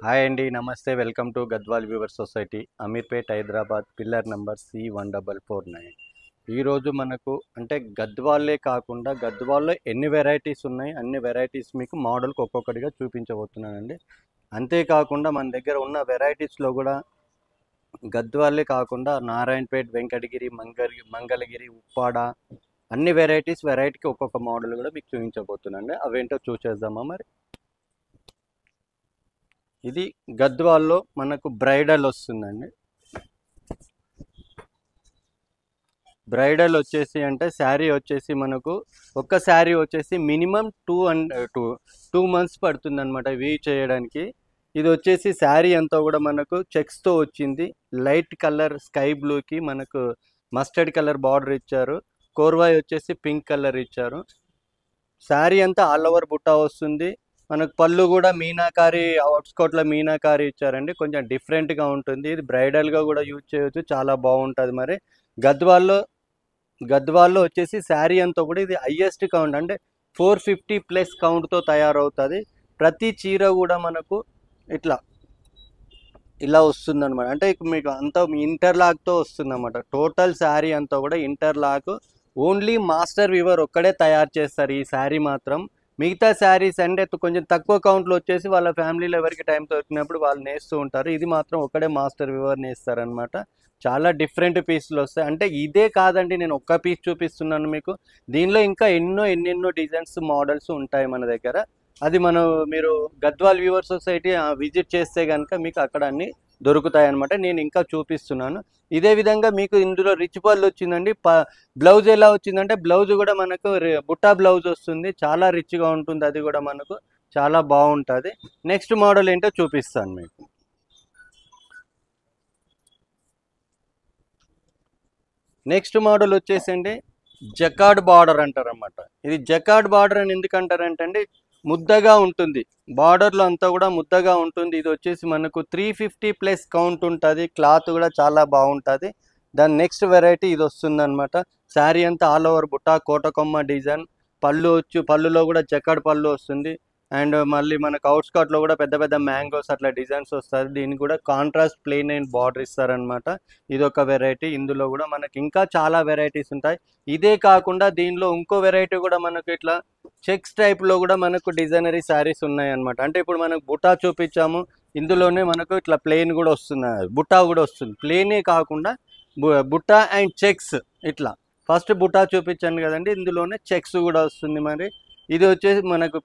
Hi అండి, నమస్తే. Welcome to Gadwal viewer society, Ameerpet, Hyderabad. Pillar number C1449. ఈరోజు మనకు అంటే గద్వాలే కాకుండా గద్వాల్లో ఎన్ని వెరైటీస్ ఉన్నాయి, అన్ని వెరైటీస్ మీకు మోడల్కి ఒక్కొక్కటిగా చూపించబోతున్నానండి. అంతేకాకుండా మన దగ్గర ఉన్న వెరైటీస్లో కూడా గద్వాలే కాకుండా నారాయణపేట్, వెంకటగిరి, మంగళగిరి, ఉప్పాడ అన్ని వెరైటీకి ఒక్కొక్క మోడల్ కూడా మీకు చూపించబోతున్నానండి. అవేంటో చూసేద్దామా మరి. ఇది గద్వాల్లో మనకు బ్రైడల్ వస్తుందండి. బ్రైడల్ వచ్చేసి అంటే శారీ వచ్చేసి మనకు ఒక్క శారీ వచ్చేసి మినిమం 2 మంత్స్ పడుతుంది అనమాట వీవ్ చేయడానికి. ఇది వచ్చేసి శారీ అంతా కూడా మనకు చెక్స్తో వచ్చింది. లైట్ కలర్ స్కై బ్లూకి మనకు మస్టర్డ్ కలర్ బార్డర్ ఇచ్చారు. కోర్వాయి వచ్చేసి పింక్ కలర్ ఇచ్చారు. శారీ అంతా ఆల్ ఓవర్ బుట్టా వస్తుంది. మనకు పళ్ళు కూడా మీనాకారి, అవుట్స్కర్ట్లో మీనాకారి ఇచ్చారండి. కొంచెం డిఫరెంట్గా ఉంటుంది. ఇది బ్రైడల్గా కూడా యూజ్ చేయొచ్చు, చాలా బాగుంటుంది. మరి గద్వాల్లో వచ్చేసి శారీ అంతా కూడా ఇది హయ్యెస్ట్ కౌంట్ అంటే 450+ కౌంట్తో తయారవుతుంది. ప్రతి చీర కూడా మనకు ఇట్లా ఇలా వస్తుంది అనమాట. అంటే మీకు అంతా ఇంటర్లాక్తో వస్తుంది అనమాట. టోటల్ శారీ అంతా కూడా ఇంటర్లాక్. ఓన్లీ మాస్టర్ వీవర్ ఒక్కడే తయారు చేస్తారు ఈ శారీ మాత్రం. మిగతా శారీస్ అంటే కొంచెం తక్కువ కౌంట్లో వచ్చేసి వాళ్ళ ఫ్యామిలీలో ఎవరికి టైం దొరికినప్పుడు వాళ్ళు నేస్తూ ఉంటారు. ఇది మాత్రం ఒక్కడే మాస్టర్ వీవర్ నేస్తారనమాట. చాలా డిఫరెంట్ పీసులు వస్తాయి. అంటే ఇదే కాదండి, నేను ఒక్క పీస్ చూపిస్తున్నాను మీకు. దీనిలో ఇంకా ఎన్నెన్నో డిజైన్స్, మోడల్స్ ఉంటాయి మన దగ్గర. అది మీరు గద్వాల్ వ్యూవర్ సొసైటీ విజిట్ చేస్తే కనుక మీకు అక్కడ అన్ని దొరుకుతాయి అనమాట. నేను ఇంకా చూపిస్తున్నాను. ఇదే విధంగా మీకు ఇందులో రిచ్ పళ్ళు వచ్చిందండి. బ్లౌజ్ ఎలా వచ్చిందంటే బ్లౌజ్ కూడా మనకు బుట్టా బ్లౌజ్ వస్తుంది. చాలా రిచ్గా ఉంటుంది. అది కూడా మనకు చాలా బాగుంటుంది. నెక్స్ట్ మోడల్ ఏంటో చూపిస్తాను మీకు. నెక్స్ట్ మోడల్ వచ్చేసండి జకార్డ్ బార్డర్ అంటారన్నమాట. ఇది జకార్డ్ బార్డర్ అని ఎందుకంటారంటే ముద్దగా ఉంటుంది. బార్డర్లో అంతా కూడా ముద్దగా ఉంటుంది. ఇది వచ్చేసి మనకు 350+ కౌంట్ ఉంటుంది. క్లాత్ కూడా చాలా బాగుంటుంది. దాని నెక్స్ట్ వెరైటీ ఇది వస్తుంది అనమాట. శారీ అంతా ఆల్ ఓవర్ బుట్టా కోటకొమ్మ డిజైన్. పళ్ళులో కూడా జకార్డ్ పళ్ళు వస్తుంది. అండ్ మళ్ళీ మనకు అవుట్స్కర్ట్లో కూడా పెద్ద పెద్ద మ్యాంగోస్ అట్లా డిజైన్స్ వస్తుంది. దీనికి కూడా కాంట్రాస్ట్ ప్లెయిన్ అండ్ బార్డర్ ఇస్తారనమాట. ఇది ఒక వెరైటీ. ఇందులో కూడా మనకి ఇంకా చాలా వెరైటీస్ ఉంటాయి. ఇదే కాకుండా దీనిలో ఇంకో వెరైటీ కూడా మనకు ఇట్లా చెక్స్ టైప్లో కూడా మనకు డిజైనరీ శారీస్ ఉన్నాయి అనమాట. అంటే ఇప్పుడు మనకు బుట్టా చూపించాము, ఇందులోనే మనకు ఇట్లా ప్లెయిన్ కూడా వస్తుంది, బుట్టా కూడా వస్తుంది. ప్లెయినే కాకుండా బుట్టా అండ్ చెక్స్ ఇట్లా. ఫస్ట్ బుట్టా చూపించాను కదండి, ఇందులోనే చెక్స్ కూడా వస్తుంది. మరి ఇది వచ్చేసి మనకు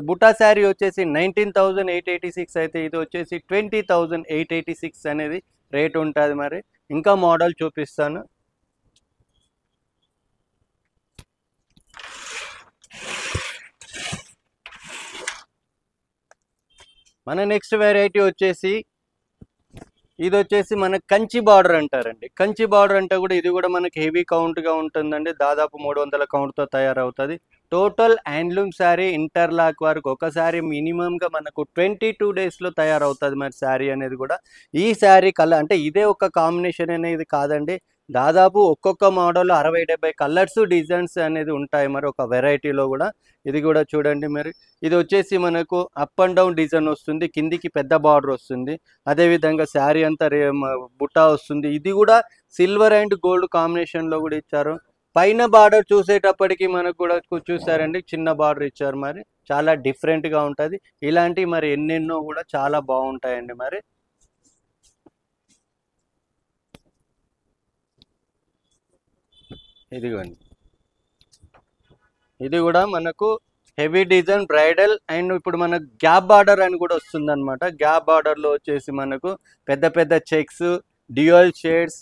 బుట్టా శారీ వచ్చేసి 19,886 అయితే ఇది వచ్చేసి 20,886 అనేది రేట్ ఉంటుంది. మరి ఇంకా మోడల్ చూపిస్తాను. మన నెక్స్ట్ వెరైటీ వచ్చేసి ఇది వచ్చేసి మనకు కంచి బార్డర్ అంటారండి. కంచి బార్డర్ అంటే కూడా ఇది కూడా మనకి హెవీ కౌంట్గా ఉంటుందండి. దాదాపు 300 కౌంట్తో తయారవుతుంది. టోటల్ హ్యాండ్లూమ్ శారీ ఇంటర్లాక్ వరకు ఒకసారి మినిమంగా మనకు 22 డేస్లో తయారవుతుంది. మరి శారీ అనేది కూడా ఈ శారీ కలర్ అంటే ఇదే ఒక కాంబినేషన్ అనేది కాదండి. దాదాపు ఒక్కొక్క మోడల్ 60-70 కలర్స్, డిజైన్స్ అనేది ఉంటాయి మరి ఒక వెరైటీలో కూడా. ఇది కూడా చూడండి. మరి ఇది వచ్చేసి మనకు అప్ అండ్ డౌన్ డిజైన్ వస్తుంది. కిందికి పెద్ద బార్డర్ వస్తుంది. అదేవిధంగా శారీ అంతా బుట్టా వస్తుంది. ఇది కూడా సిల్వర్ అండ్ గోల్డ్ కాంబినేషన్లో కూడా ఇచ్చారు. పైన బార్డర్ చూసేటప్పటికి మనకు కూడా చూసారండి, చిన్న బార్డర్ ఇచ్చారు. మరి చాలా డిఫరెంట్గా ఉంటుంది. ఇలాంటివి మరి ఎన్నెన్నో కూడా చాలా బాగుంటాయండి. మరి ఇదిగోండి, ఇది కూడా మనకు హెవీ డిజైన్ బ్రైడల్. అండ్ ఇప్పుడు మనకు గ్యాప్ బార్డర్ అని కూడా వస్తుంది అనమాట. గ్యాప్ బార్డర్లో వచ్చేసి మనకు పెద్ద పెద్ద చెక్స్, డ్యూయల్ షేడ్స్,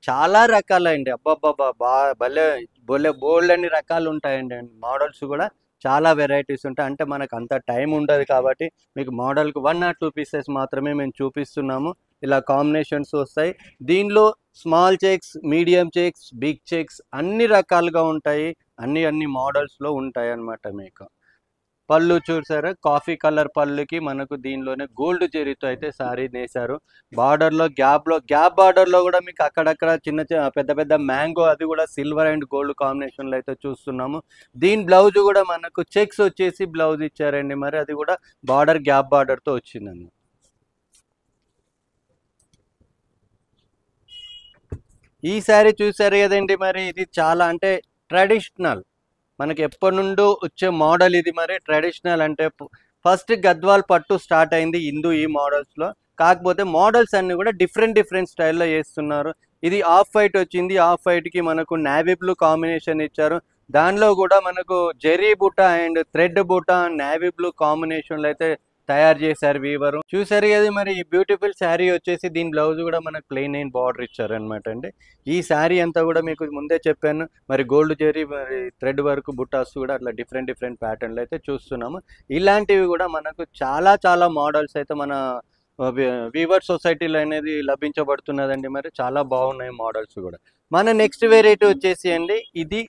చాలా రకాలండి. అబ్బాబ్బాబ్బా, భలే భలే బోల్డ్ అన్ని రకాలు ఉంటాయండి. మోడల్స్ కూడా చాలా వెరైటీస్ ఉంటాయి. అంటే మనకు అంత టైం ఉండదు కాబట్టి మీకు మోడల్కి 1 or 2 పీసెస్ మాత్రమే మేము చూపిస్తున్నాము. ఇలా కాంబినేషన్స్ వస్తాయి. దీనిలో small checks, medium checks, big checks అన్ని రకాలుగా ఉంటాయి. అన్ని మోడల్స్లో ఉంటాయి అన్నమాట. మీకు పళ్ళు చూసారా, కాఫీ కలర్ పళ్ళుకి మనకు దీనిలోనే గోల్డ్ జరీతో అయితే శారీ నేసారు. బార్డర్లో గ్యాప్ బార్డర్లో కూడా మీకు అక్కడక్కడ పెద్ద పెద్ద మ్యాంగో, అది కూడా సిల్వర్ అండ్ గోల్డ్ కాంబినేషన్లో అయితే చూస్తున్నాము. దీని బ్లౌజ్ కూడా మనకు చెక్స్ వచ్చేసి బ్లౌజ్ ఇచ్చారండి. మరి అది కూడా బార్డర్ గ్యాప్ బార్డర్తో వచ్చిందండి. ఈ శారీ చూసారు కదండి మరి, ఇది చాలా అంటే ట్రెడిషనల్, మనకి ఎప్పటి నుండో వచ్చే మోడల్ ఇది. మరి ట్రెడిషనల్ అంటే ఫస్ట్ గద్వాల్ పట్టు స్టార్ట్ అయింది హిందూ ఈ మోడల్స్లో. కాకపోతే మోడల్స్ అన్ని కూడా డిఫరెంట్ డిఫరెంట్ స్టైల్లో చేస్తున్నారు. ఇది ఆఫ్ వైట్ వచ్చింది, ఆఫ్ వైట్కి మనకు నావీ బ్లూ కాంబినేషన్ ఇచ్చారు. దానిలో కూడా మనకు జెరీ బుట్ట అండ్ థ్రెడ్ బుట్ట నావీ బ్లూ కాంబినేషన్లో అయితే తయారు చేశారు వీవరు. చూసారు కదా మరి, ఈ బ్యూటిఫుల్ శారీ వచ్చేసి దీని బ్లౌజ్ కూడా మనకు ప్లెయిన్ అయిన బార్డర్ ఇచ్చారు అనమాట అండి. ఈ శారీ అంతా కూడా మీకు ముందే చెప్పాను మరి, గోల్డ్ జెరీ మరి థ్రెడ్ వర్క్ బుట్టాస్ కూడా అట్లా డిఫరెంట్ డిఫరెంట్ ప్యాటర్న్లు అయితే చూస్తున్నాము. ఇలాంటివి కూడా మనకు చాలా చాలా మోడల్స్ అయితే మన వీవర్ సొసైటీలో అనేది లభించబడుతున్నదండి. మరి చాలా బాగున్నాయి మోడల్స్ కూడా. మన నెక్స్ట్ వెరైటీ వచ్చేసి అండి, ఇది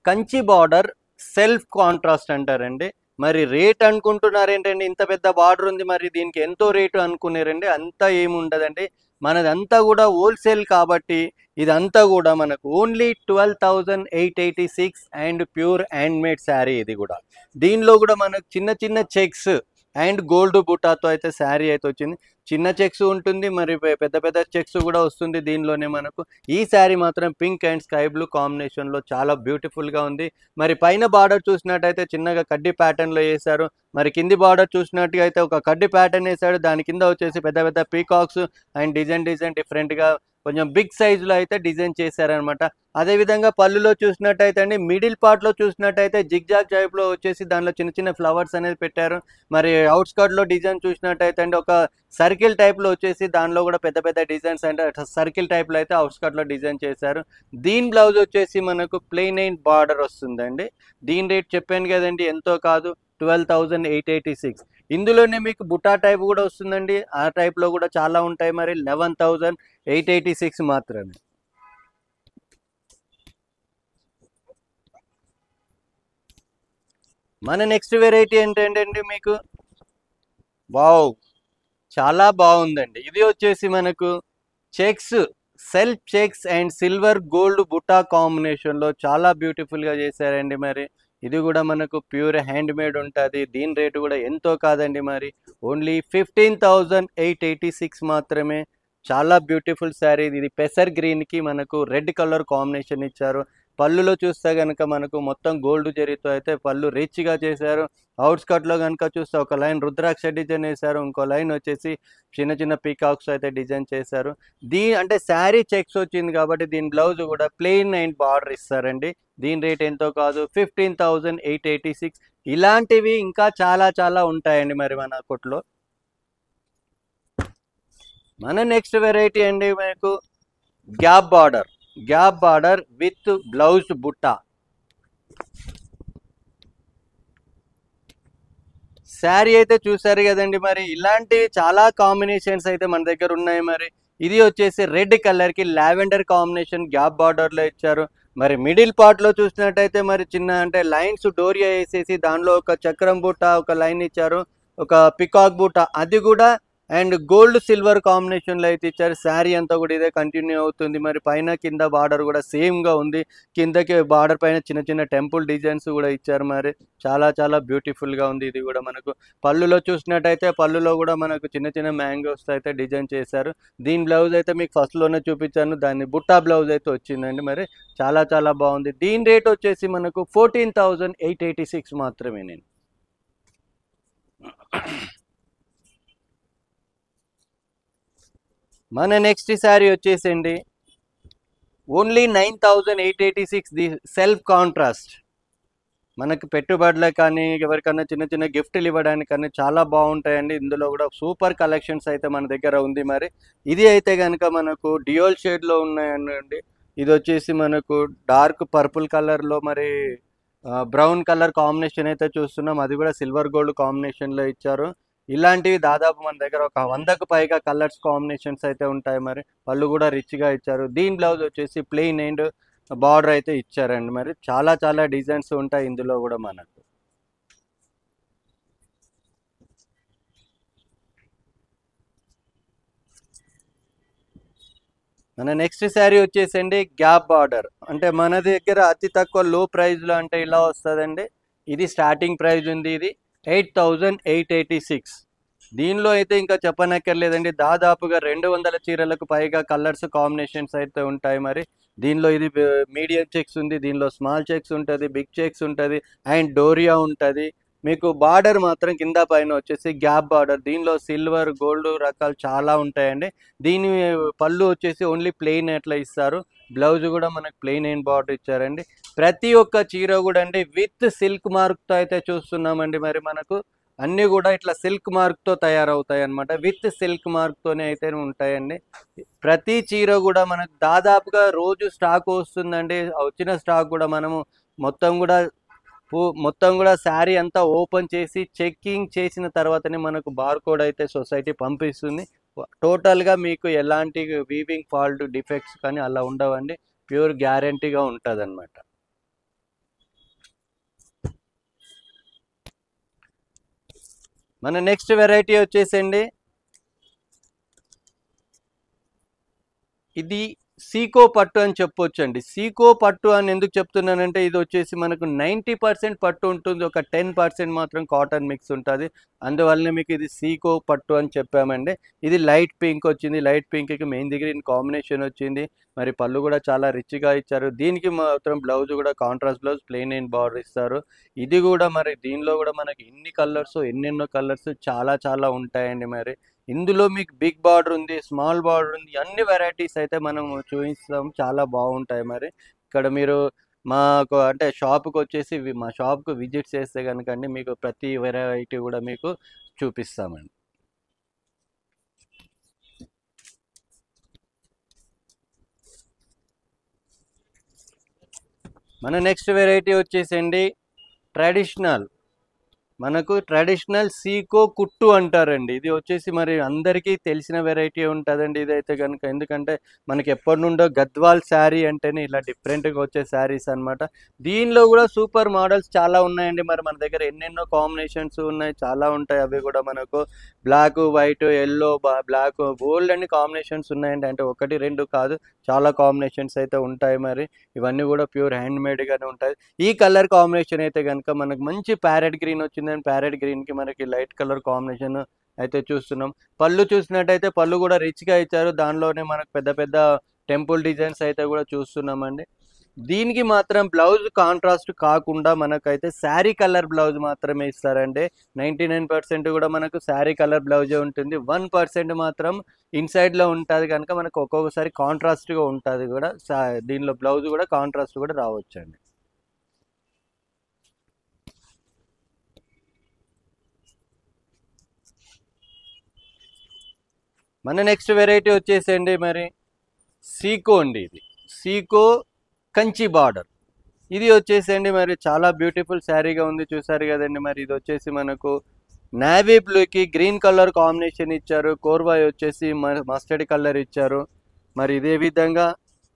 కంచి బార్డర్ సెల్ఫ్ కాంట్రాస్ట్ అంటారండి. మరి రేట్ అనుకుంటున్నారు ఏంటండి, ఇంత పెద్ద బార్డర్ ఉంది మరి దీనికి ఎంతో రేటు అనుకున్నారండి. అంతా ఏమి ఉండదండి, మనదంతా కూడా హోల్సేల్ కాబట్టి ఇదంతా కూడా మనకు only 12,886 and pure hand made sari. ఇది కూడా దీనిలో కూడా మనకు చిన్న చిన్న చెక్స్ అండ్ గోల్డ్ బుటాతో అయితే శారీ అయితే వచ్చింది. చిన్న చెక్స్ ఉంటుంది, మరి పెద్ద పెద్ద చెక్స్ కూడా వస్తుంది దీనిలోనే మనకు. ఈ శారీ మాత్రం పింక్ అండ్ స్కై బ్లూ కాంబినేషన్లో చాలా బ్యూటిఫుల్గా ఉంది. మరి పైన బార్డర్ చూసినట్టయితే చిన్నగా కడ్డీ ప్యాటర్న్లో వేశారు. మరి కింది బార్డర్ చూసినట్టుగా అయితే ఒక కడ్డీ ప్యాటర్న్ వేశాడు, దాని కింద వచ్చేసి పెద్ద పెద్ద పీకాక్స్ అండ్ డిజైన్ డిఫరెంట్గా కొంచెం బిగ్ సైజులో అయితే డిజైన్ చేశారనమాట. అదేవిధంగా పళ్ళులో చూసినట్టయితే అండి, మిడిల్ పార్ట్లో చూసినట్టయితే జిగ్జాగ్ టైప్లో వచ్చేసి దానిలో చిన్న చిన్న ఫ్లవర్స్ అనేది పెట్టారు. మరి అవుట్స్కర్ట్లో డిజైన్ చూసినట్టయితే అండి, ఒక సర్కిల్ టైప్లో వచ్చేసి దానిలో కూడా పెద్ద పెద్ద డిజైన్స్ అంటే సర్కిల్ టైప్లో అయితే అవుట్స్కర్ట్లో డిజైన్ చేశారు. దీని బ్లౌజ్ వచ్చేసి మనకు ప్లెయిన్ అయిన బార్డర్ వస్తుందండి. దీని రేట్ చెప్పాను కదండి, ఎంతో కాదు 12,886. ఇందులోనే మీకు బుటా టైప్ కూడా వస్తుందండి, ఆ టైప్లో కూడా చాలా ఉంటాయి. మరి 11,886 మాత్రమే. మన నెక్స్ట్ వెరైటీ ఏంటంటే మీకు, వావ్ చాలా బాగుందండి. ఇది వచ్చేసి మనకు checks, self checks and silver gold బుటా కాంబినేషన్లో చాలా బ్యూటిఫుల్గా చేశారండి. మరి ఇది కూడా మనకు ప్యూర్ హ్యాండ్ మేడ్ ఉంటుంది. దీని రేటు కూడా ఎంతో కాదండి, మరి ఓన్లీ 15,886 మాత్రమే. చాలా బ్యూటిఫుల్ శారీ. ఇది పెసర్ గ్రీన్కి మనకు రెడ్ కలర్ కాంబినేషన్ ఇచ్చారు. పళ్ళులో చూస్తే కనుక మనకు మొత్తం గోల్డ్ జరీతో అయితే పళ్ళు రిచ్గా చేశారు. అవుట్స్కట్లో కనుక చూస్తే ఒక లైన్ రుద్రాక్ష డిజైన్ వేశారు, ఇంకో లైన్ వచ్చేసి చిన్న చిన్న పీకాక్స్ అయితే డిజైన్ చేశారు. అంటే శారీ చెక్స్ వచ్చింది కాబట్టి దీని బ్లౌజ్ కూడా ప్లెయిన్ అండ్ బార్డర్ ఇస్తారండి. దీని రేట్ ఎంతో కాదు 15,886. ఇలాంటివి ఇంకా చాలా చాలా ఉంటాయండి మరి మన కొట్లో. మన నెక్స్ట్ వెరైటీ అండి మనకు గ్యాప్ బార్డర్ విత్ బ్లౌజ్ బుట్ట శారీ అయితే చూసారు కదండి. మరి ఇలాంటివి చాలా కాంబినేషన్స్ అయితే మన దగ్గర ఉన్నాయి. మరి ఇది వచ్చేసి రెడ్ కలర్కి లావెండర్ కాంబినేషన్ గ్యాప్ బార్డర్లో ఇచ్చారు. మరి మిడిల్ పార్ట్లో చూసినట్టయితే మరి చిన్న అంటే లైన్స్ డోరియా వేసేసి దానిలో ఒక చక్రం బుట్ట ఒక లైన్ ఇచ్చారు, ఒక పికాక్ బుట్ట అది కూడా అండ్ గోల్డ్ సిల్వర్ కాంబినేషన్లో అయితే ఇచ్చారు. శారీ అంతా కూడా ఇదే కంటిన్యూ అవుతుంది. మరి పైన కింద బార్డర్ కూడా సేమ్గా ఉంది. కిందకి బార్డర్ పైన చిన్న చిన్న టెంపుల్ డిజైన్స్ కూడా ఇచ్చారు. మరి చాలా చాలా బ్యూటిఫుల్గా ఉంది. ఇది కూడా మనకు పళ్ళులో చూసినట్టయితే పళ్ళులో కూడా మనకు చిన్న చిన్న మ్యాంగోస్ అయితే డిజైన్ చేశారు. దీని బ్లౌజ్ అయితే మీకు ఫస్ట్లోనే చూపించాను, దాన్ని బుట్టా బ్లౌజ్ అయితే వచ్చిందండి. మరి చాలా చాలా బాగుంది. దీని రేట్ వచ్చేసి మనకు 14,886 మాత్రమే. నేను మన నెక్స్ట్ శారీ వచ్చేసండి ఓన్లీ 9,886. The self contrast. మనకు పెట్టుబడులకు కానీ ఎవరికన్నా చిన్న చిన్న గిఫ్ట్లు ఇవ్వడానికి కానీ చాలా బాగుంటాయండి. ఇందులో కూడా సూపర్ కలెక్షన్స్ అయితే మన దగ్గర ఉంది. మరి ఇది అయితే కనుక మనకు డ్యూయల్ షేడ్లో ఉన్నాయండి. ఇది వచ్చేసి మనకు డార్క్ పర్పుల్ కలర్లో మరి బ్రౌన్ కలర్ కాంబినేషన్ అయితే చూస్తున్నాం. అది కూడా సిల్వర్ గోల్డ్ కాంబినేషన్లో ఇచ్చారు. ఇలాంటివి దాదాపు మన దగ్గర ఒక 100కు పైగా కలర్స్ కాంబినేషన్స్ అయితే ఉంటాయి. మరి పళ్ళు కూడా రిచ్గా ఇచ్చారు. దీని బ్లౌజ్ వచ్చేసి ప్లెయిన్ అండ్ బార్డర్ అయితే ఇచ్చారండి. మరి చాలా చాలా డిజైన్స్ ఉంటాయి ఇందులో కూడా మనకు. మన నెక్స్ట్ శారీ వచ్చేసండి గ్యాప్ బార్డర్. అంటే మన దగ్గర అతి తక్కువ లో ప్రైస్లో అంటే ఇలా వస్తుందండి. ఇది స్టార్టింగ్ ప్రైస్ ఉంది. ఇది 8,886. దీనిలో అయితే ఇంకా చెప్పనక్కర్లేదండి. దాదాపుగా 200 చీరలకు పైగా కలర్స్ కాంబినేషన్స్ అయితే ఉంటాయి మరి. దీనిలో ఇది మీడియం చెక్స్ ఉంది. దీనిలో స్మాల్ చెక్స్ ఉంటది. బిగ్ చెక్స్ ఉంటది. అండ్ డోరియా ఉంటది. మీకు బార్డర్ మాత్రం కింద పైన వచ్చేసి గ్యాప్ బార్డర్. దీనిలో సిల్వర్, గోల్డ్ రకాలు చాలా ఉంటాయండి. దీని పళ్ళు వచ్చేసి ఓన్లీ ప్లెయిన్ అట్లా ఇస్తారు. బ్లౌజ్ కూడా మనకు ప్లెయిన్ అండ్ బార్డర్ ఇచ్చారండి. ప్రతి ఒక్క చీర కూడా అండి విత్ సిల్క్ మార్క్‌తో అయితే చూస్తున్నామండి మరి మనకు. అన్నీ కూడా ఇట్లా సిల్క్ మార్క్‌తో తయారవుతాయి అన్నమాట. విత్ సిల్క్ మార్క్‌తోనే అయితే ఉంటాయండి. ప్రతి చీర కూడా మనకు దాదాపుగా రోజు స్టాక్ వస్తుందండి. వచ్చిన స్టాక్ కూడా మనము మొత్తం కూడా మొత్తం కూడా శారీ అంతా ఓపెన్ చేసి చెక్కింగ్ చేసిన తర్వాతనే మనకు బార్‌కోడ్ అయితే సొసైటీ పంపిస్తుంది. టోటల్‌గా మీకు ఎలాంటి వీవింగ్ ఫాల్ట్, డిఫెక్ట్స్ కానీ అలా ఉండవండి. ప్యూర్ గ్యారంటీగా ఉంటదన్నమాట. మన నెక్స్ట్ వెరైటీ వచ్చేసండి ఇది సీకో పట్టు అని చెప్పొచ్చండి. సీకో పట్టు అని ఎందుకు చెప్తున్నానంటే ఇది వచ్చేసి మనకు 90% పట్టు ఉంటుంది. ఒక 10% మాత్రం కాటన్ మిక్స్ ఉంటది. అందువల్లనే మీకు ఇది సీకో పట్టు అని చెప్పామండి. ఇది లైట్ పింక్ వచ్చింది. లైట్ పింక్‌కి మెహందీ గ్రీన్ కాంబినేషన్ వచ్చింది. మరి పళ్ళు కూడా చాలా రిచ్‌గా ఇచ్చారు. దీనికి మాత్రం బ్లౌజ్ కూడా contrast blouse plain and border ఇస్తారు. ఇది కూడా మరి దీనిలో కూడా మనకి ఇన్ని కలర్స్ ఎన్నెన్నో కలర్స్ చాలా చాలా ఉంటాయండి మరి. ఇందులో మీకు బిగ్ బార్డర్ ఉంది, స్మాల్ బార్డర్ ఉంది. అన్ని వెరైటీస్ అయితే మనం చూపిస్తాం. చాలా బాగుంటాయి మరి. ఇక్కడ మీరు మాకు అంటే షాప్‌కొచ్చేసి మా షాప్‌కు విజిట్ చేస్తే గనుకండి మీకు ప్రతి వెరైటీ కూడా మీకు చూపిస్తామండి. మన నెక్స్ట్ వెరైటీ వచ్చేసండి ట్రెడిషనల్. మనకు ట్రెడిషనల్ సీకో కుట్టు అంటారండి. ఇది వచ్చేసి మరి అందరికీ తెలిసిన వెరైటీ ఉంటదండి ఇదైతే గనుక. ఎందుకంటే మనకి ఎప్పటి నుండో గద్వాల్ శారీ అంటేనే ఇలా డిఫరెంట్‌గా వచ్చే శారీస్ అన్నమాట. దీనిలో గూడా సూపర్ మోడల్స్ చాలా ఉన్నాయండి. మరి మన దగ్గర ఎన్నెన్నో కాంబినేషన్స్ ఉన్నాయి. చాలా ఉంటాయి అవి గూడా మనకు. బ్లాకు, వైటు, యెల్లో, బ్లాకు బోలెడన్ని కాంబినేషన్స్ ఉన్నాయండి. అంటే 1, 2 కాదు. చాలా కాంబినేషన్స్ అయితే ఉంటాయి మరి. ఇవన్నీ గూడా ప్యూర్ హ్యాండ్‌మేడ్‌గానే ఉంటాయి. ఈ కలర్ కాంబినేషన్ అయితే గనుక మనకు మంచి ప్యారెట్ గ్రీన్ వచ్చిందని ప్యారెట్ గ్రీన్‌కి మనకి లైట్ కలర్ కాంబినేషన్ అయితే చూస్తున్నాం. పళ్ళు చూసినట్టయితే పళ్ళు కూడా రిచ్‌గా ఇచ్చారు. దానిలోనే మనకు పెద్ద పెద్ద టెంపుల్ డిజైన్స్ అయితే కూడా చూస్తున్నామండి. దీనికి మాత్రం బ్లౌజ్ కాంట్రాస్ట్ కాకుండా మనకైతే శారీ కలర్ బ్లౌజ్ మాత్రమే ఇస్తారండి. 99% కూడా మనకు శారీ కలర్ బ్లౌజే ఉంటుంది. 1% మాత్రం ఇన్‌సైడ్‌లో ఉంటది గనుక మనకు ఒక్కొక్కసారి కాంట్రాస్ట్‌గా ఉంటది కూడా. దీనిలో బ్లౌజ్ కూడా కాంట్రాస్ట్ కూడా రావచ్చండి. మన నెక్స్ట్ వెరైటీ వచ్చేసండి మరి సీకో అండి ఇది. సీకో కంచి బార్డర్. ఇది వచ్చేసండి మరి చాలా బ్యూటిఫుల్ శారీగా ఉంది చూసారు కదండి. మరి ఇది వచ్చేసి మనకు నేవీ బ్లూకి గ్రీన్ కలర్ కాంబినేషన్ ఇచ్చారు. కోర్వాయ్ వచ్చేసి మస్టర్డ్ కలర్ ఇచ్చారు. మరి ఇదే విధంగా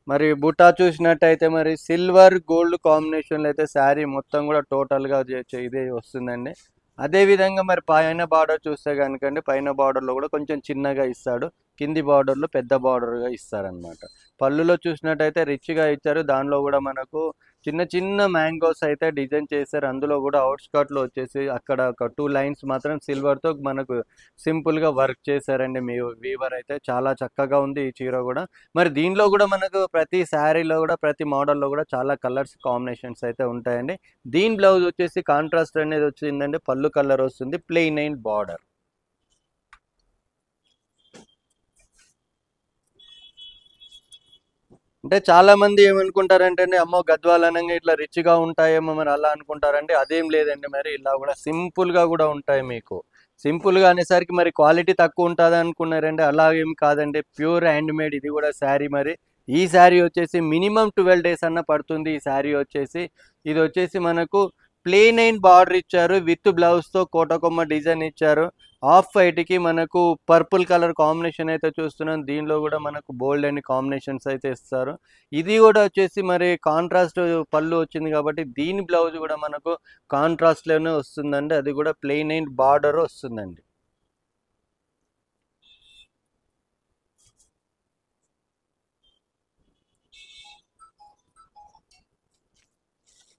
మరి బుటా చూసినట్టయితే మరి సిల్వర్ గోల్డ్ కాంబినేషన్లో అయితే శారీ మొత్తం కూడా టోటల్గా ఇదే వస్తుందండి. అదే విధంగా మరి పైన బార్డర్ చూస్తే కనుకండి పైన బార్డర్లో కూడా కొంచెం చిన్నగా ఇస్తాడు. కింది బార్డర్లో పెద్ద బార్డర్గా ఇస్తారనమాట. పళ్ళులో చూసినట్టయితే రిచ్గా ఇచ్చారు. దానిలో కూడా మనకు చిన్న చిన్న మ్యాంగోస్ అయితే డిజైన్ చేశారు. అందులో కూడా అవుట్‌స్కర్ట్‌లో వచ్చేసి అక్కడ ఒక 2 లైన్స్ మాత్రం సిల్వర్‌తో మనకు సింపుల్‌గా వర్క్ చేశారండి. మీ వీవర్ అయితే చాలా చక్కగా ఉంది ఈ చీర కూడా. మరి దీనిలో కూడా మనకు ప్రతి శారీలో కూడా ప్రతి మోడల్‌లో కూడా చాలా కలర్స్ కాంబినేషన్స్ అయితే ఉంటాయండి. దీని బ్లౌజ్ వచ్చేసి కాంట్రాస్ట్ అనేది వచ్చిందండి. పళ్ళు కలర్ వస్తుంది. Plain and border. అంటే చాలా మంది ఏమనుకుంటారంటే అండి, అమ్మో! గద్వాల్ అనంగా ఇట్లా రిచ్‌గా ఉంటాయేమో మరి అలా అనుకుంటారండి. అదేం లేదండి మరి. ఇలా కూడా సింపుల్‌గా కూడా ఉంటాయి మీకు. సింపుల్‌గా అనేసరికి మరి క్వాలిటీ తక్కువ ఉంటది అనుకున్నారండి. అలా ఏం కాదండి. ప్యూర్ హ్యాండ్‌మేడ్ ఇది కూడా శారీ మరి. ఈ శారీ వచ్చేసి మినిమమ్ 12 డేస్ అన్నా పడుతుంది ఈ శారీ వచ్చేసి. ఇది వచ్చేసి మనకు ప్లెయిన్ అండ్ బార్డర్ ఇచ్చారు. విత్ బ్లౌజ్‌తో కోటకొమ్మ డిజైన్ ఇచ్చారు. ఆఫ్ వైట్‌కి మనకు పర్పుల్ కలర్ కాంబినేషన్ అయితే చూస్తున్నాం. దీనిలో కూడా మనకు బోల్డ్ అన్ని కాంబినేషన్స్ అయితే ఇస్తారు. ఇది కూడా వచ్చేసి మరి కాంట్రాస్ట్ పళ్ళు వచ్చింది కాబట్టి దీని బ్లౌజ్ కూడా మనకు కాంట్రాస్ట్‌లోనే వస్తుందండి. అది కూడా ప్లెయిన్ అండ్ బార్డర్ వస్తుందండి.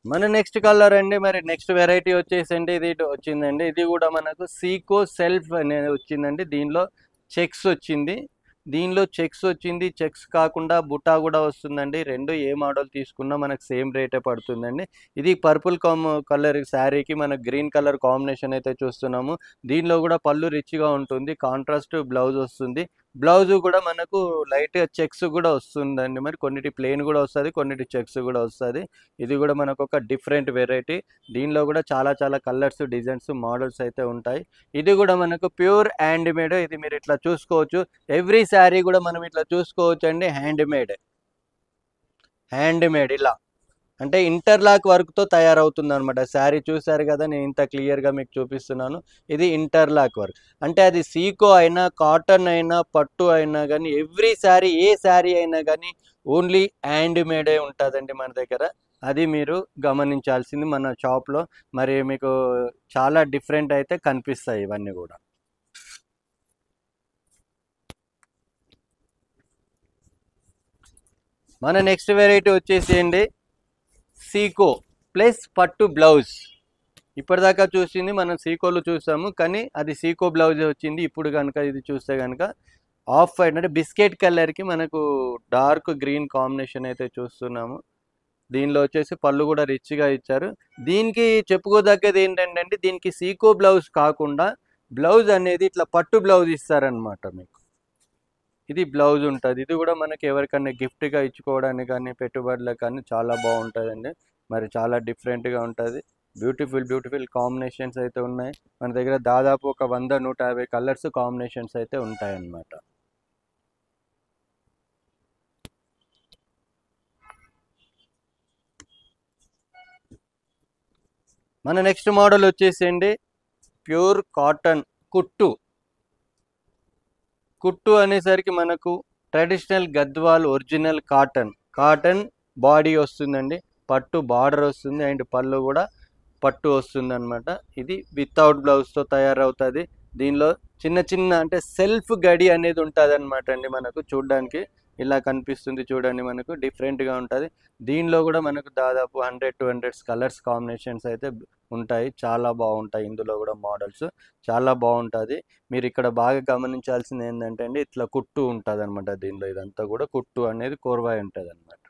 మన నెక్స్ట్ కలర్ అండి, మరి నెక్స్ట్ వెరైటీ వచ్చేసండి ఇది వచ్చిందండి. ఇది కూడా మనకు సీకో సెల్ఫ్ అనేది వచ్చిందండి. దీనిలో చెక్స్ వచ్చింది. చెక్స్ కాకుండా బుటా కూడా వస్తుందండి. రెండు ఏ మోడల్ తీసుకున్నా మనకు సేమ్ రేటే పడుతుందండి. ఇది పర్పుల్ కలర్ శారీకి మనకు గ్రీన్ కలర్ కాంబినేషన్ అయితే చూస్తున్నాము. దీనిలో కూడా పళ్ళు రిచ్గా ఉంటుంది. కాంట్రాస్ట్ బ్లౌజ్ వస్తుంది. బ్లౌజ్ కూడా మనకు లైట్గా చెక్స్ కూడా వస్తుందండి. మరి కొన్నిటి ప్లెయిన్ కూడా వస్తుంది, కొన్నిటి చెక్స్ కూడా వస్తుంది. ఇది కూడా మనకు ఒక డిఫరెంట్ వెరైటీ. దీనిలో కూడా చాలా చాలా కలర్స్, డిజైన్స్, మోడల్స్ అయితే ఉంటాయి. ఇది కూడా మనకు ప్యూర్ హ్యాండ్ మేడ్. ఇది మీరు ఇట్లా చూసుకోవచ్చు. ఎవ్రీ శారీ కూడా మనం ఇట్లా చూసుకోవచ్చు అండి. హ్యాండ్ మేడ్ ఇలా అంటే ఇంటర్లాక్ వర్క్తో తయారవుతుంది అనమాట. శారీ చూసారు కదా, నేను ఇంత క్లియర్గా మీకు చూపిస్తున్నాను. ఇది ఇంటర్లాక్ వర్క్. అంటే అది సీకో అయినా, కాటన్ అయినా, పట్టు అయినా కానీ ఎవ్రీ శారీ, ఏ శారీ అయినా కానీ ఓన్లీ హ్యాండ్ మేడే ఉంటుందండి మన దగ్గర. అది మీరు గమనించాల్సింది మన షాప్లో. మరి మీకు చాలా డిఫరెంట్ అయితే కనిపిస్తాయి ఇవన్నీ కూడా. మన నెక్స్ట్ వెరైటీ వచ్చేసేయండి సీకో ప్లస్ పట్టు బ్లౌజ్. ఇప్పటిదాకా చూసింది మనం సీకోలు చూసాము, కానీ అది సీకో బ్లౌజ్ వచ్చింది. ఇప్పుడు కనుక ఇది చూస్తే కనుక ఆఫ్ వైట్ అంటే బిస్కెట్ కలర్కి మనకు డార్క్ గ్రీన్ కాంబినేషన్ అయితే చూస్తున్నాము. దీనిలో వచ్చేసి పళ్ళు కూడా రిచ్గా ఇచ్చారు. దీనికి చెప్పుకోదగ్గది ఏంటంటే దీనికి సీకో బ్లౌజ్ కాకుండా బ్లౌజ్ అనేది ఇట్లా పట్టు బ్లౌజ్ ఇస్తారనమాట మీకు. ఇది బ్లౌజ్ ఉంటుంది. ఇది కూడా మనకి ఎవరికన్నా గిఫ్ట్గా ఇచ్చుకోవడానికి కానీ, పెట్టుబడులకు కానీ చాలా బాగుంటుందండి. మరి చాలా డిఫరెంట్గా ఉంటుంది. బ్యూటిఫుల్ కాంబినేషన్స్ అయితే ఉన్నాయి మన దగ్గర. దాదాపు ఒక 100-150 కలర్స్ కాంబినేషన్స్ అయితే ఉంటాయన్నమాట. మన నెక్స్ట్ మోడల్ వచ్చేసేయండి ప్యూర్ కాటన్ కుట్టు అనేసరికి మనకు traditional Gadwal original cotton body వస్తుందండి. పట్టు బార్డర్ వస్తుంది అండ్ పళ్ళు కూడా పట్టు వస్తుంది అనమాట. ఇది వితౌట్ బ్లౌజ్తో తయారవుతుంది. దీనిలో చిన్న చిన్న అంటే సెల్ఫ్ గడి అనేది ఉంటుంది అనమాట అండి. మనకు చూడడానికి ఇలా కనిపిస్తుంది చూడండి, మనకు డిఫరెంట్గా ఉంటుంది. దీనిలో కూడా మనకు దాదాపు 100-200 కలర్స్ కాంబినేషన్స్ అయితే ఉంటాయి. చాలా బాగుంటాయి. ఇందులో కూడా మోడల్స్ చాలా బాగుంటుంది. మీరు ఇక్కడ బాగా గమనించాల్సింది ఏంటంటే అండి, ఇట్లా కుట్టు ఉంటుంది అనమాట. దీనిలో ఇదంతా కూడా కుట్టు అనేది కోర్వాయి ఉంటుంది అనమాట.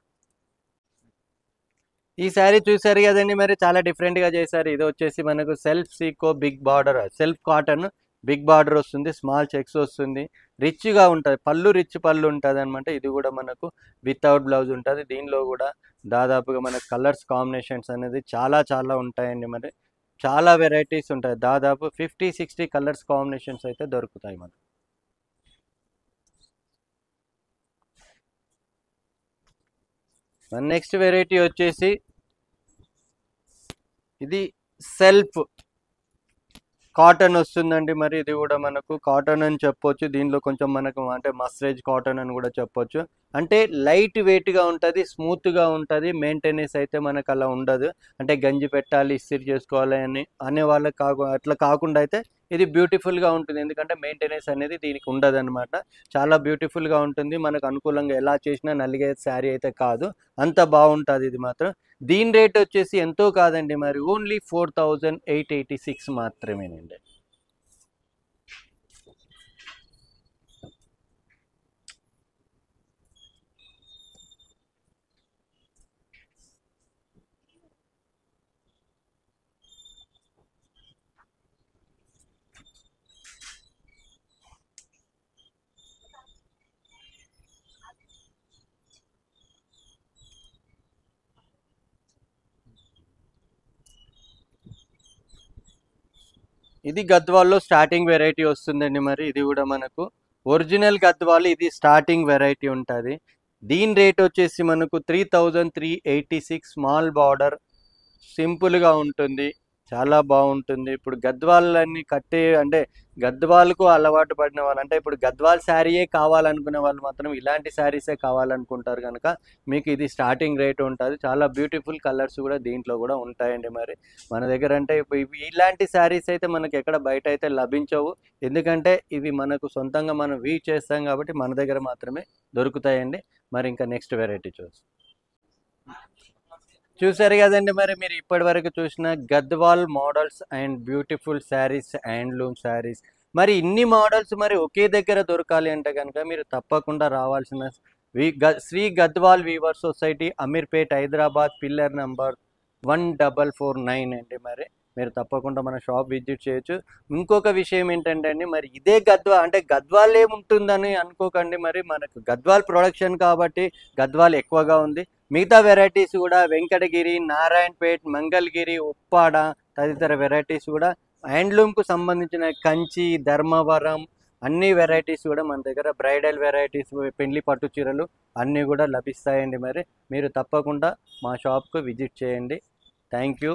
ఈ శారీ చూసారు కదండి, మరి చాలా డిఫరెంట్గా చేశారు. ఇది వచ్చేసి మనకు సెల్ఫ్ సీకో big border, self cotton big border వస్తుంది, స్మాల్ చెక్స్ వస్తుంది, రిచ్గా ఉంటుంది. రిచ్ పళ్ళు ఉంటుంది అనమాట. ఇది కూడా మనకు వితౌట్ బ్లౌజ్ ఉంటుంది. దీనిలో కూడా దాదాపుగా మనకు కలర్స్ కాంబినేషన్స్ అనేది చాలా చాలా ఉంటాయండి. మరి చాలా వెరైటీస్ ఉంటాయి. దాదాపు 50-60 కలర్స్ కాంబినేషన్స్ అయితే దొరుకుతాయి మనకు. నెక్స్ట్ వెరైటీ వచ్చేసి ఇది సెల్ఫ్ కాటన్ వస్తుందండి. మరి ఇది కూడా మనకు కాటన్ అని చెప్పొచ్చు. దీనిలో కొంచెం మనకు అంటే మస్టరేజ్ కాటన్ అని కూడా చెప్పొచ్చు. అంటే లైట్ వెయిట్గా ఉంటుంది, స్మూత్గా ఉంటుంది. మెయింటెనెన్స్ అయితే మనకు అలా ఉండదు. అంటే గంజి పెట్టాలి, ఇస్త్రీ చేసుకోవాలి అనే వాళ్ళకి అట్లా కాకుండా అయితే ఇది బ్యూటిఫుల్గా ఉంటుంది. ఎందుకంటే మెయింటెనెన్స్ అనేది దీనికి ఉండదు అనమాట. చాలా బ్యూటిఫుల్గా ఉంటుంది. మనకు అనుకూలంగా ఎలా చేసినా నలిగే శారీ అయితే కాదు, అంత బాగుంటుంది ఇది మాత్రం. దీని రేట్ వచ్చేసి ఎంతో కాదండి, మరి ఓన్లీ 4886 మాత్రమేనండి. ఇది గద్వాల్లో స్టార్టింగ్ వెరైటీ వస్తుందండి. మరి ఇది కూడా మనకు ఒరిజినల్ గద్వాల్, ఇది స్టార్టింగ్ వెరైటీ ఉంటుంది. దీని రేట్ వచ్చేసి మనకు 3386, స్మాల్ బార్డర్, సింపుల్గా ఉంటుంది, చాలా బాగుంటుంది. ఇప్పుడు గద్వాలన్నీ కట్టే అంటే గద్వాలకు అలవాటు పడిన వాళ్ళు, అంటే ఇప్పుడు గద్వాల్ శారీయే కావాలనుకునే వాళ్ళు మాత్రం ఇలాంటి శారీసే కావాలనుకుంటారు కనుక మీకు ఇది స్టార్టింగ్ రేట్ ఉంటుంది. చాలా బ్యూటిఫుల్ కలర్స్ కూడా దీంట్లో కూడా ఉంటాయండి. మరి మన దగ్గర అంటే ఇలాంటి శారీస్ అయితే మనకి ఎక్కడ బయట అయితే లభించవు. ఎందుకంటే ఇవి మనకు సొంతంగా మనం చేస్తాం కాబట్టి మన దగ్గర మాత్రమే దొరుకుతాయండి. మరి ఇంకా నెక్స్ట్ వెరైటీ చూసారు కదండి, మరి మీరు ఇప్పటి వరకు చూసిన Gadwal models and beautiful saris, handloom saris. మరి ఇన్ని మోడల్స్ మరి ఒకే దగ్గర దొరకాలి అంటే కనుక మీరు తప్పకుండా రావాల్సిన Shri Gadwal weaver society, Ameerpet, Hyderabad, pillar number 1449 అండి. మరి మీరు తప్పకుండా మన షాప్ విజిట్ చేయొచ్చు. ఇంకొక విషయం ఏంటంటే అండి, మరి ఇదే అంటే గద్వాల్ ఏముంటుందని అనుకోకండి. మరి మనకు గద్వాల్ ప్రొడక్షన్ కాబట్టి గద్వాల్ ఎక్కువగా ఉంది. మిగతా వెరైటీస్ కూడా వెంకటగిరి, నారాయణపేట్, మంగళగిరి, ఉప్పాడ తదితర వెరైటీస్ కూడా హ్యాండ్లూమ్కు సంబంధించిన కంచి, ధర్మవరం అన్ని వెరైటీస్ కూడా మన దగ్గర బ్రైడల్ వెరైటీస్, పెళ్లి పట్టు చీరలు అన్నీ కూడా లభిస్తాయండి. మరి మీరు తప్పకుండా మా షాప్కు విజిట్ చేయండి. Thank you.